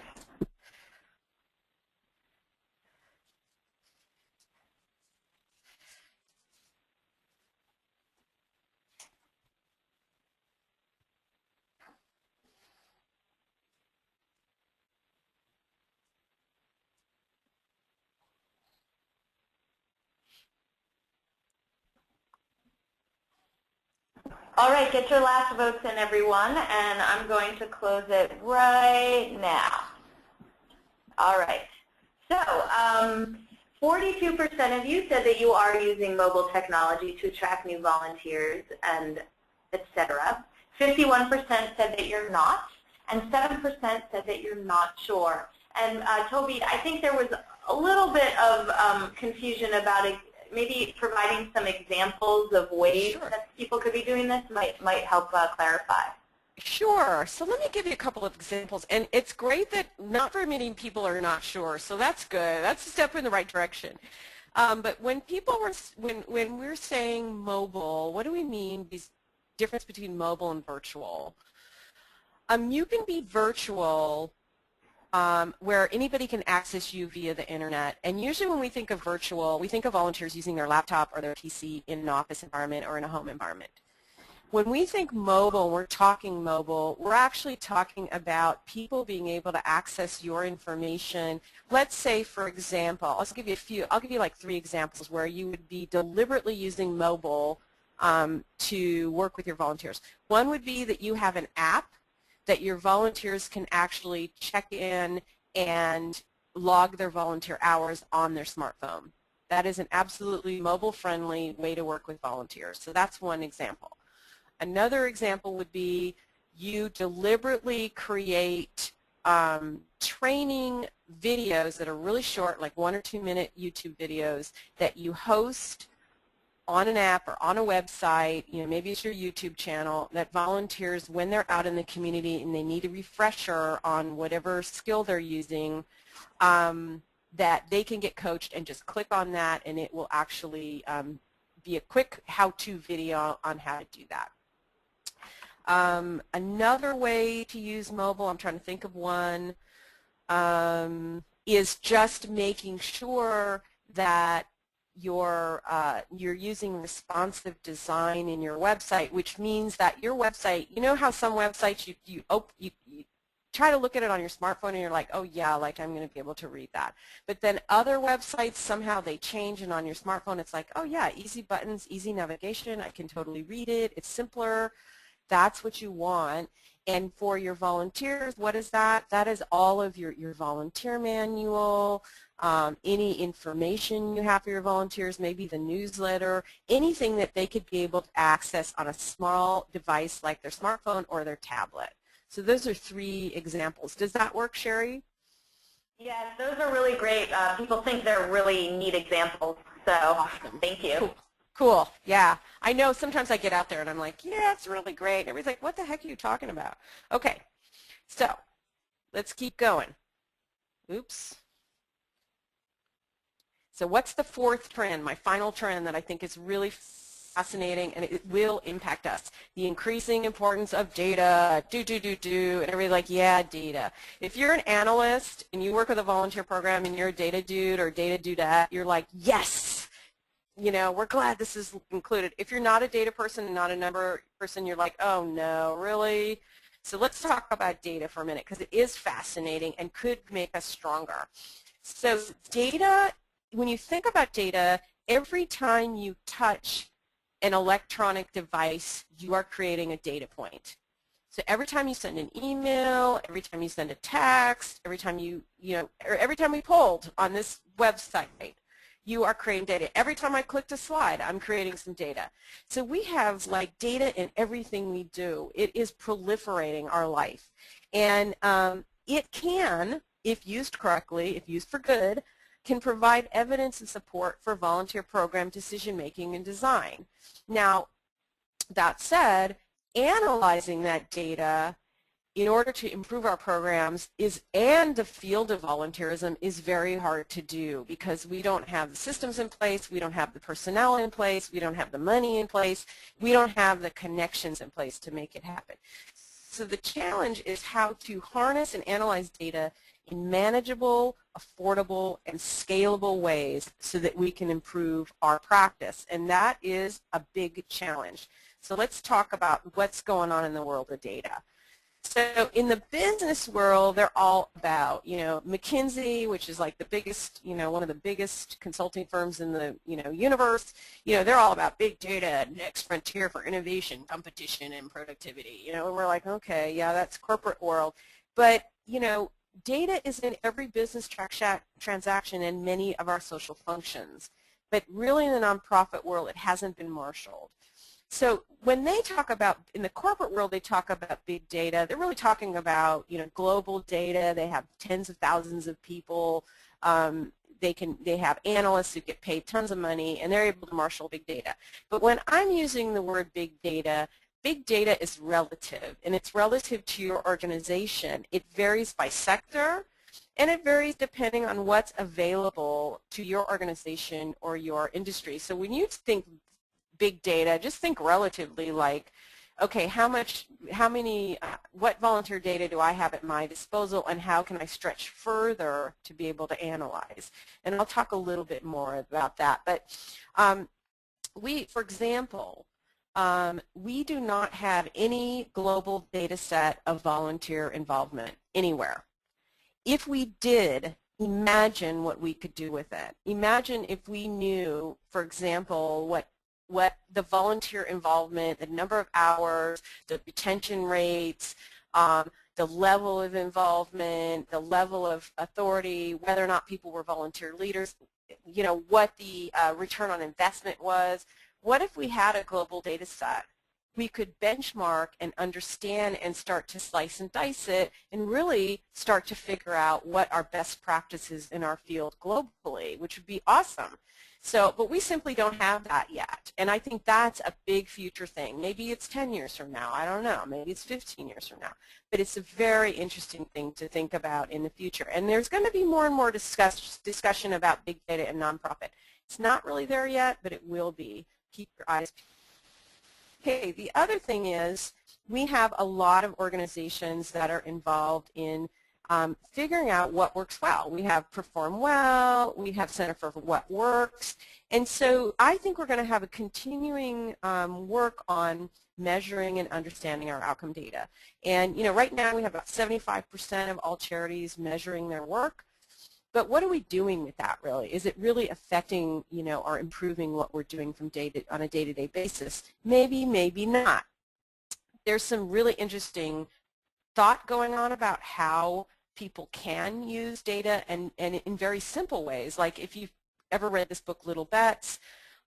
S1: All right, get your last votes in, everyone, and I'm going to close it right now. All right. So 42% of you said that you are using mobile technology to attract new volunteers and et cetera. 51% said that you're not, and 7% said that you're not sure. And Tobi, I think there was a little bit of confusion about it. Maybe providing some examples of ways that people could be doing this might help clarify.
S2: Sure. So let me give you a couple of examples. And it's great that not very many people are not sure, so that's good. That's a step in the right direction. But when people were, when we're saying mobile, what do we mean? The difference between mobile and virtual. You can be virtual where anybody can access you via the internet. And usually when we think of virtual, we think of volunteers using their laptop or their PC in an office environment or in a home environment. When we think mobile, we're talking mobile, we're actually talking about people being able to access your information. Let's say, for example, I'll give you like 3 examples where you would be deliberately using mobile to work with your volunteers. One would be that you have an app that your volunteers can actually check in and log their volunteer hours on their smartphone. That is an absolutely mobile-friendly way to work with volunteers. So that's one example. Another example would be you deliberately create training videos that are really short, like 1 or 2 minute YouTube videos that you host on an app or on a website, you know, maybe it's your YouTube channel, that volunteers, when they're out in the community and they need a refresher on whatever skill they're using, that they can get coached and just click on that, and it will actually be a quick how-to video on how to do that. Another way to use mobile, I'm trying to think of one, is just making sure that you're using responsive design in your website, which means that your website, you know how some websites you try to look at it on your smartphone and you're like, oh yeah, like I'm going to be able to read that. But then other websites, somehow they change, and on your smartphone it's like, oh yeah, easy buttons, easy navigation, I can totally read it, it's simpler. That's what you want. And for your volunteers, what is that? That is all of your volunteer manual, any information you have for your volunteers, maybe the newsletter, anything that they could be able to access on a small device like their smartphone or their tablet. So those are 3 examples. Does that work, Sherry?
S1: Yes, those are really great. People think they're really neat examples, so awesome. Thank you.
S2: Cool. Cool. Yeah. I know sometimes I get out there and I'm like, yeah, it's really great. And everybody's like, what the heck are you talking about? Okay. So let's keep going. Oops. So what's the fourth trend, my final trend that I think is really fascinating and it will impact us? The increasing importance of data, and everybody's like, yeah, data. If you're an analyst and you work with a volunteer program and you're a data dude or data dudette, you're like, yes, you know, we're glad this is included. If you're not a data person and not a number person, you're like, oh no, really? So let's talk about data for a minute because it is fascinating and could make us stronger. So data, when you think about data, every time you touch an electronic device, you are creating a data point. So every time you send an email, every time you send a text, every time or every time we polled on this website, you are creating data. Every time I clicked a slide, I'm creating some data. So we have like data in everything we do. It is proliferating our life. And it can, if used correctly, if used for good, can provide evidence and support for volunteer program decision making and design. Now, that said, analyzing that data in order to improve our programs and the field of volunteerism is very hard to do because we don't have the systems in place, we don't have the personnel in place, we don't have the money in place, we don't have the connections in place to make it happen. So the challenge is how to harness and analyze data in manageable, affordable, and scalable ways so that we can improve our practice. And that is a big challenge. So let's talk about what's going on in the world of data. So in the business world, they're all about, McKinsey, which is like the biggest, one of the biggest consulting firms in the, universe, they're all about big data, next frontier for innovation, competition, and productivity, and we're like, okay, yeah, that's corporate world. But, data is in every business transaction and many of our social functions. But really in the nonprofit world, it hasn't been marshaled. So when they talk about, in the corporate world, they talk about big data, they're really talking about, global data. They have tens of thousands of people. They have analysts who get paid tons of money, and they're able to marshal big data. But when I'm using the word big data is relative, and it's relative to your organization. It varies by sector, and it varies depending on what's available to your organization or your industry. So when you think big data, just think relatively like, okay, what volunteer data do I have at my disposal, and how can I stretch further to be able to analyze? And I'll talk a little bit more about that. But for example, we do not have any global data set of volunteer involvement anywhere. If we did, imagine what we could do with it. Imagine if we knew, for example, what the volunteer involvement, the number of hours, the retention rates, the level of involvement, the level of authority, whether or not people were volunteer leaders, what the return on investment was. What if we had a global data set? We could benchmark and understand and start to slice and dice it and really start to figure out what our best practices in our field globally, which would be awesome. So, but we simply don't have that yet. And I think that's a big future thing. Maybe it's 10 years from now. I don't know. Maybe it's 15 years from now. But it's a very interesting thing to think about in the future. And there's going to be more and more discussion about big data and nonprofit. It's not really there yet, but it will be. Keep your eyes peeled. Okay, the other thing is we have a lot of organizations that are involved in figuring out what works well. We have Perform Well, we have Center for What Works, and so I think we're going to have a continuing work on measuring and understanding our outcome data. And right now we have about 75% of all charities measuring their work. But what are we doing with that, really? Is it really affecting, or improving what we're doing on a day-to-day basis? Maybe, maybe not. There's some really interesting thought going on about how people can use data and in very simple ways. Like if you've ever read this book, Little Bets,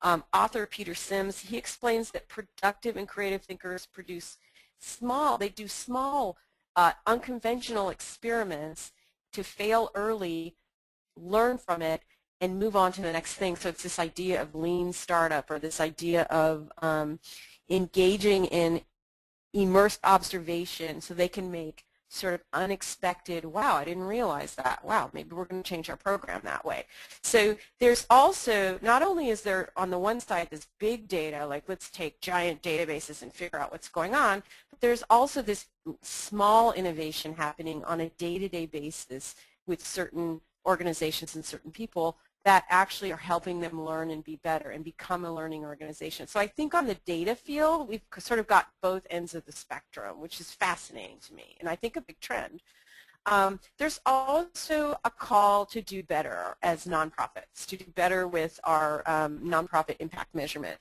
S2: author Peter Sims, he explains that productive and creative thinkers do small, unconventional experiments to fail early, learn from it, and move on to the next thing. So it's this idea of lean startup, or this idea of engaging in immersed observation so they can make sort of unexpected, wow, I didn't realize that. Wow, maybe we're going to change our program that way. So there's also, not only is there on the one side this big data, like let's take giant databases and figure out what's going on, but there's also this small innovation happening on a day-to-day basis with certain organizations and certain people that actually are helping them learn and be better and become a learning organization. So I think on the data field, we've sort of got both ends of the spectrum, which is fascinating to me, and I think a big trend. There's also a call to do better as nonprofits, to do better with our nonprofit impact measurement.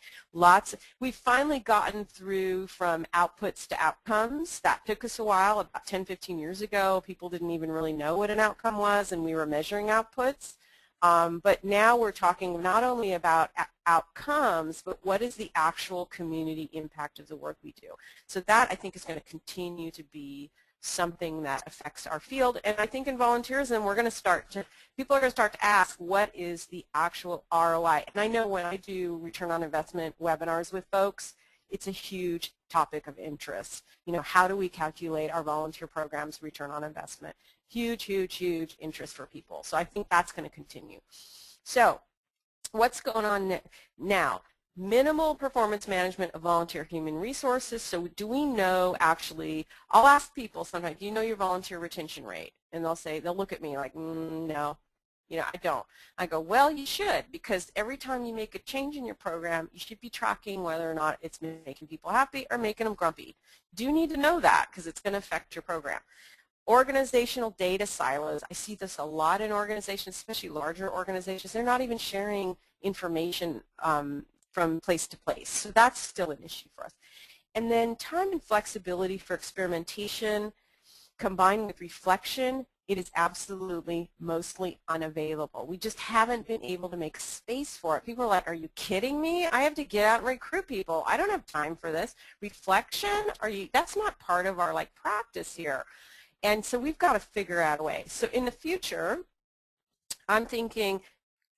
S2: We've finally gotten through from outputs to outcomes. That took us a while, about 10, 15 years ago. People didn't even really know what an outcome was, and we were measuring outputs. But now we're talking not only about outcomes, but what is the actual community impact of the work we do. So that, I think, is going to continue to be something that affects our field. And I think in volunteerism, people are going to start to ask, what is the actual ROI? And I know when I do return on investment webinars with folks, it's a huge topic of interest. You know, how do we calculate our volunteer programs' return on investment? Huge, huge, huge interest for people. So I think that's going to continue. So what's going on now? Minimal performance management of volunteer human resources. So do we know actually, I'll ask people sometimes, do you know your volunteer retention rate? And they'll look at me like, no, you know, I don't. I go, well, you should, because every time you make a change in your program, you should be tracking whether or not it's making people happy or making them grumpy. You do need to know that because it's going to affect your program. Organizational data silos. I see this a lot in organizations, especially larger organizations. They're not even sharing information from place to place. So that's still an issue for us. And then time and flexibility for experimentation combined with reflection, it is absolutely mostly unavailable. We just haven't been able to make space for it. People are like, are you kidding me? I have to get out and recruit people. I don't have time for this. Reflection, that's not part of our practice here. And so we've got to figure out a way. So in the future, I'm thinking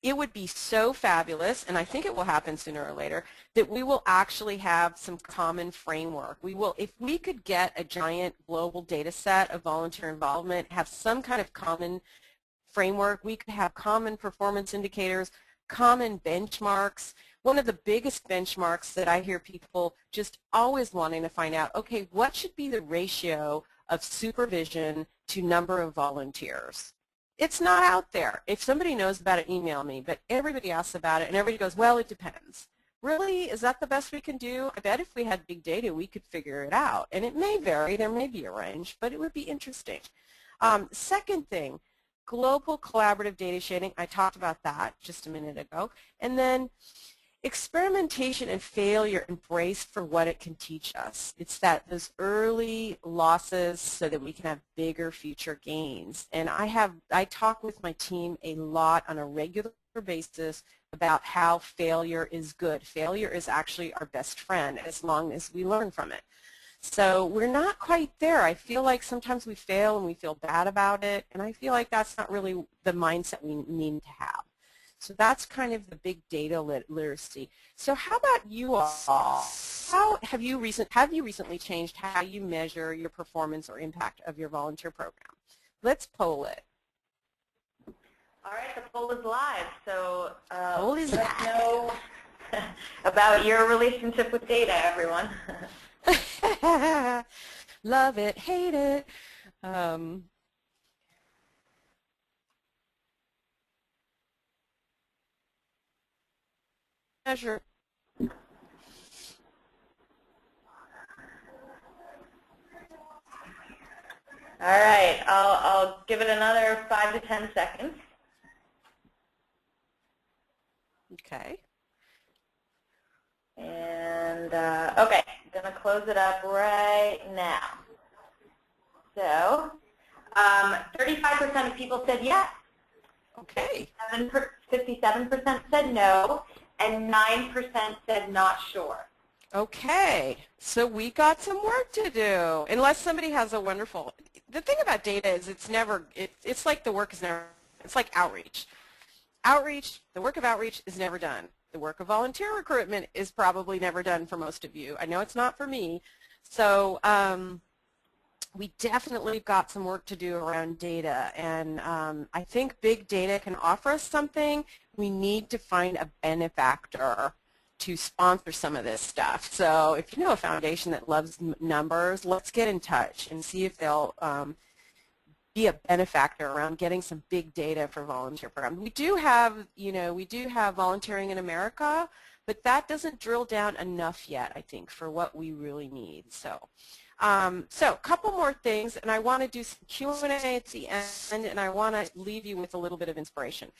S2: it would be so fabulous, and I think it will happen sooner or later, that we will actually have some common framework. If we could get a giant global data set of volunteer involvement, have some kind of common framework, we could have common performance indicators, common benchmarks. One of the biggest benchmarks that I hear people just always wanting to find out, okay, what should be the ratio of supervision to number of volunteers? It's not out there. If somebody knows about it, email me, but everybody asks about it and everybody goes, well, it depends. Really? Is that the best we can do? I bet if we had big data, we could figure it out. And it may vary. There may be a range, but it would be interesting. Second thing, global collaborative data sharing. I talked about that just a minute ago. And then experimentation and failure embraced for what it can teach us. It's those early losses so that we can have bigger future gains. And I talk with my team a lot on a regular basis about how failure is good. Failure is actually our best friend as long as we learn from it. So we're not quite there. I feel like sometimes we fail and we feel bad about it, and I feel like that's not really the mindset we need to have. So that's kind of the big data literacy. So how about you all? How have you recently changed how you measure your performance or impact of your volunteer program? Let's poll it.
S1: All right, the poll is live. So
S2: let us
S1: know about your relationship with data, everyone.
S2: Love it, hate it. Measure.
S1: All right, I'll give it another 5 to 10 seconds.
S2: Okay.
S1: And okay, I'm going to close it up right now. So 35% of people said yes.
S2: Okay.
S1: 57% said no, and 9% said not sure.
S2: Okay, so we got some work to do. Unless somebody has a wonderful, the thing about data is it's like the work is never, it's like outreach. The work of outreach is never done. The work of volunteer recruitment is probably never done for most of you. I know it's not for me. So we definitely got some work to do around data, and I think big data can offer us something. We need to find a benefactor to sponsor some of this stuff. So if you know a foundation that loves numbers, let's get in touch and see if they'll be a benefactor around getting some big data for volunteer programs. We do have, Volunteering in America, but that doesn't drill down enough yet, I think, for what we really need. So a couple more things, and I want to do some Q&A at the end, and I want to leave you with a little bit of inspiration.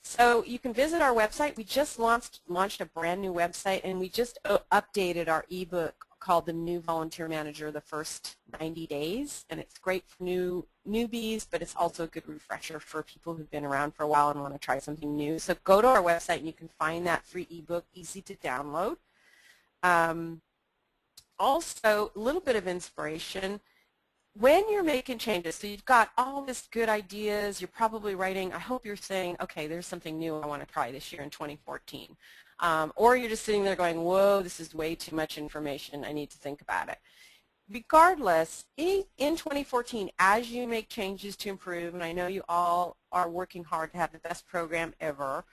S2: So you can visit our website. We just launched a brand new website, and we just updated our ebook called The New Volunteer Manager, the first 90 days, and it's great for newbies, but it's also a good refresher for people who've been around for a while and want to try something new. So go to our website, and you can find that free ebook, easy to download. Also, a little bit of inspiration. When you're making changes, so you've got all this good ideas, you're probably writing, I hope you're saying, okay, there's something new I want to try this year in 2014. Or you're just sitting there going, whoa, this is way too much information, I need to think about it. Regardless, in 2014, as you make changes to improve, and I know you all are working hard to have the best program ever,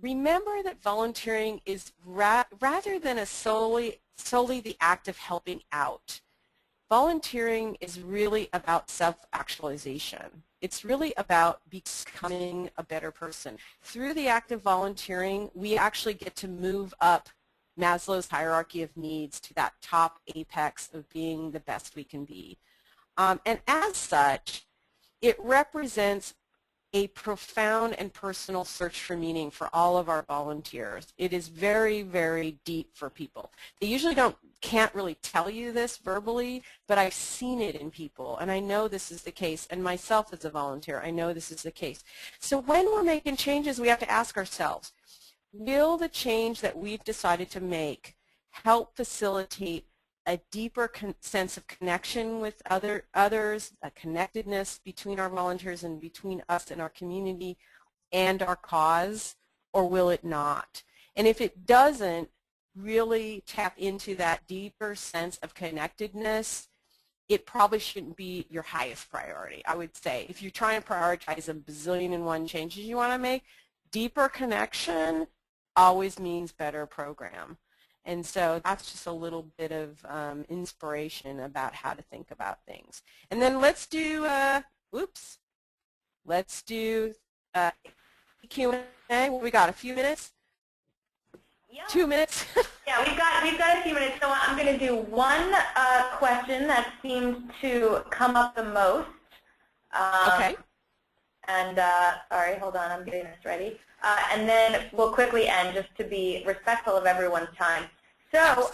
S2: remember that volunteering is rather than solely the act of helping out. Volunteering is really about self-actualization. It's really about becoming a better person. Through the act of volunteering, we actually get to move up Maslow's hierarchy of needs to that top apex of being the best we can be. And as such, it represents a profound and personal search for meaning for all of our volunteers. It is very, very deep for people. They usually can't really tell you this verbally, but I've seen it in people, and I know this is the case, and myself as a volunteer, I know this is the case. So when we're making changes, we have to ask ourselves, will the change that we've decided to make help facilitate a deeper sense of connection with others, a connectedness between our volunteers and between us and our community and our cause, or will it not? And if it doesn't really tap into that deeper sense of connectedness, it probably shouldn't be your highest priority, I would say. If you're trying to prioritize a bazillion and one changes you want to make, deeper connection always means better program. And so that's just a little bit of inspiration about how to think about things. And then let's do, Q&A. What we got, a few minutes?
S1: Yeah.
S2: 2 minutes?
S1: Yeah, we've got a few minutes. So I'm going to do one question that seems to come up the most.
S2: Okay.
S1: And sorry, hold on, I'm getting this ready. And then we'll quickly end just to be respectful of everyone's time. So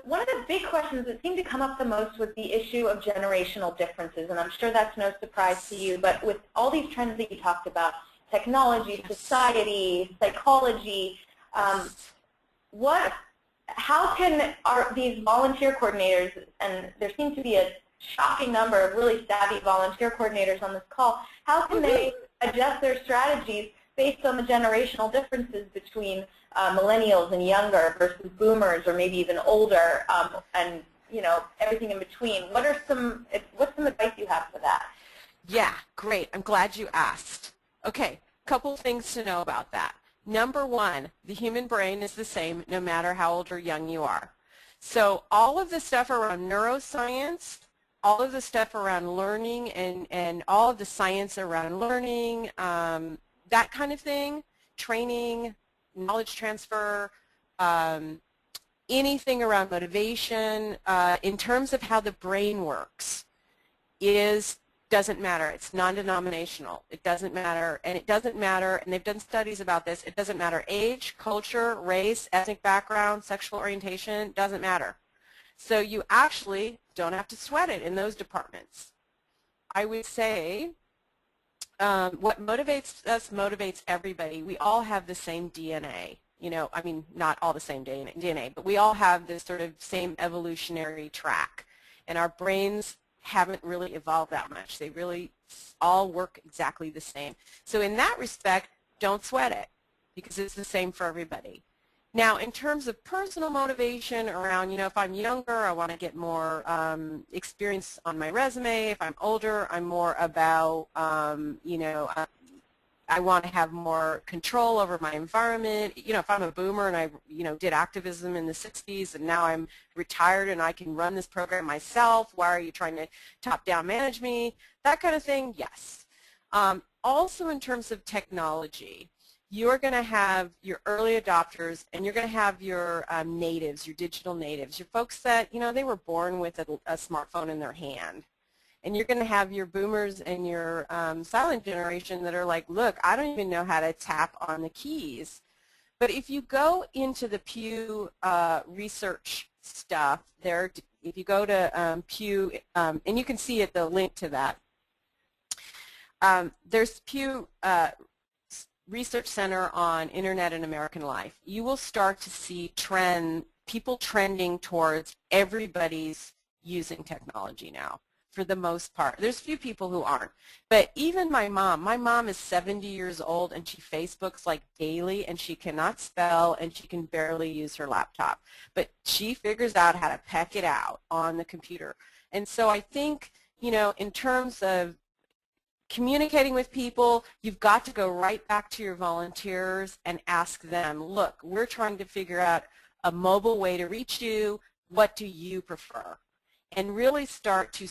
S1: one of the big questions that seemed to come up the most was the issue of generational differences, and I'm sure that's no surprise to you, but with all these trends that you talked about, technology, society, psychology, how can these volunteer coordinators, and there seems to be a shocking number of really savvy volunteer coordinators on this call, how can they adjust their strategies based on the generational differences between millennials and younger versus boomers or maybe even older, and everything in between? What's some advice you have for that?
S2: Yeah, great. I'm glad you asked. Okay, couple things to know about that. Number one, the human brain is the same no matter how old or young you are. So all of the stuff around neuroscience, all of the stuff around learning, and all of the science around learning, that kind of thing, training, knowledge transfer, anything around motivation, in terms of how the brain works, doesn't matter. It's non-denominational. It doesn't matter, and they've done studies about this, it doesn't matter age, culture, race, ethnic background, sexual orientation, doesn't matter. So you actually don't have to sweat it in those departments. I would say what motivates us motivates everybody. We all have the same DNA. I mean, not all the same DNA, but we all have this sort of same evolutionary track. And our brains haven't really evolved that much. They really all work exactly the same. So in that respect, don't sweat it, because it's the same for everybody. Now, in terms of personal motivation around, if I'm younger, I want to get more experience on my resume. If I'm older, I'm more about, I want to have more control over my environment. If I'm a boomer and I, did activism in the 60s and now I'm retired and I can run this program myself, why are you trying to top-down manage me? That kind of thing, yes. Also in terms of technology, you're going to have your early adopters and you're going to have your natives, your digital natives, your folks that, they were born with a smartphone in their hand. And you're going to have your boomers and your silent generation that are like, look, I don't even know how to tap on the keys. But if you go into the Pew research stuff there, if you go to Pew, and you can see the link to that, there's Pew Research Center on Internet and American Life. You will start to see people trending towards everybody's using technology now, for the most part. There's a few people who aren't. But even my mom is 70 years old and she Facebooks like daily and she cannot spell and she can barely use her laptop. But she figures out how to peck it out on the computer. And so I think, in terms of communicating with people, you've got to go right back to your volunteers and ask them, look, we're trying to figure out a mobile way to reach you. What do you prefer? And really start to,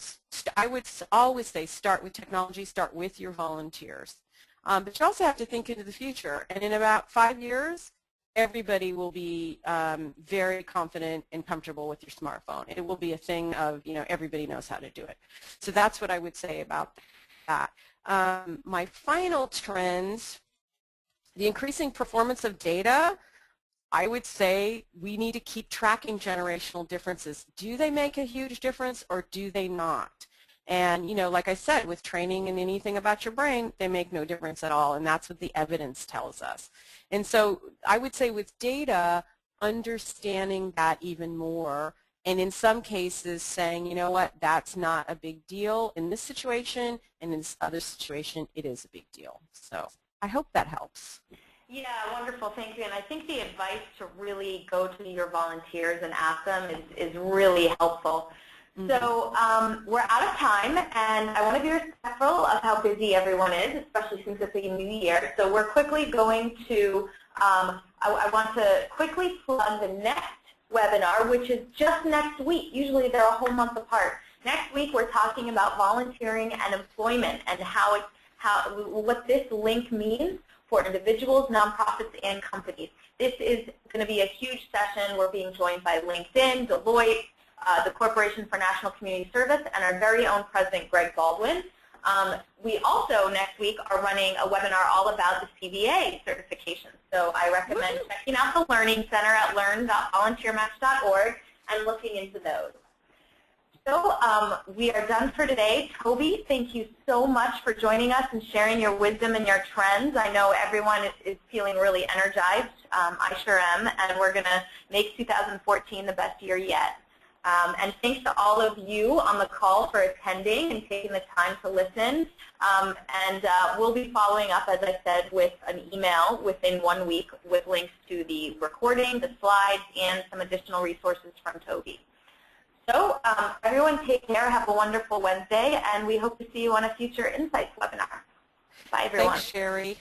S2: I would always say, start with technology, start with your volunteers. But you also have to think into the future. And in about 5 years, everybody will be very confident and comfortable with your smartphone. It will be a thing of, everybody knows how to do it. So that's what I would say about that. My final trends, the increasing performance of data, I would say we need to keep tracking generational differences. Do they make a huge difference or do they not? And, like I said, with training and anything about your brain, they make no difference at all, and that's what the evidence tells us. And so I would say with data, understanding that even more, and in some cases saying, you know what, that's not a big deal in this situation, and in this other situation, it is a big deal. So I hope that helps.
S1: Yeah, wonderful. Thank you. And I think the advice to really go to your volunteers and ask them is really helpful. Mm-hmm. So we're out of time, and I want to be respectful of how busy everyone is, especially since it's a new year. So we're quickly going to, I want to quickly plug the next webinar, which is just next week. Usually they're a whole month apart. Next week we're talking about volunteering and employment and what this link means for individuals, nonprofits, and companies. This is going to be a huge session. We're being joined by LinkedIn, Deloitte, the Corporation for National Community Service, and our very own President, Greg Baldwin. We also, next week, are running a webinar all about the CVA certification. So I recommend checking out the Learning Center at learn.volunteermatch.org and looking into those. So we are done for today. Tobi, thank you so much for joining us and sharing your wisdom and your trends. I know everyone is feeling really energized. I sure am, and we're going to make 2014 the best year yet. And thanks to all of you on the call for attending and taking the time to listen. We'll be following up, as I said, with an email within 1 week with links to the recording, the slides, and some additional resources from Tobi. So everyone take care, have a wonderful Wednesday, and we hope to see you on a future Insights webinar. Bye, everyone.
S2: Thanks, Sherry.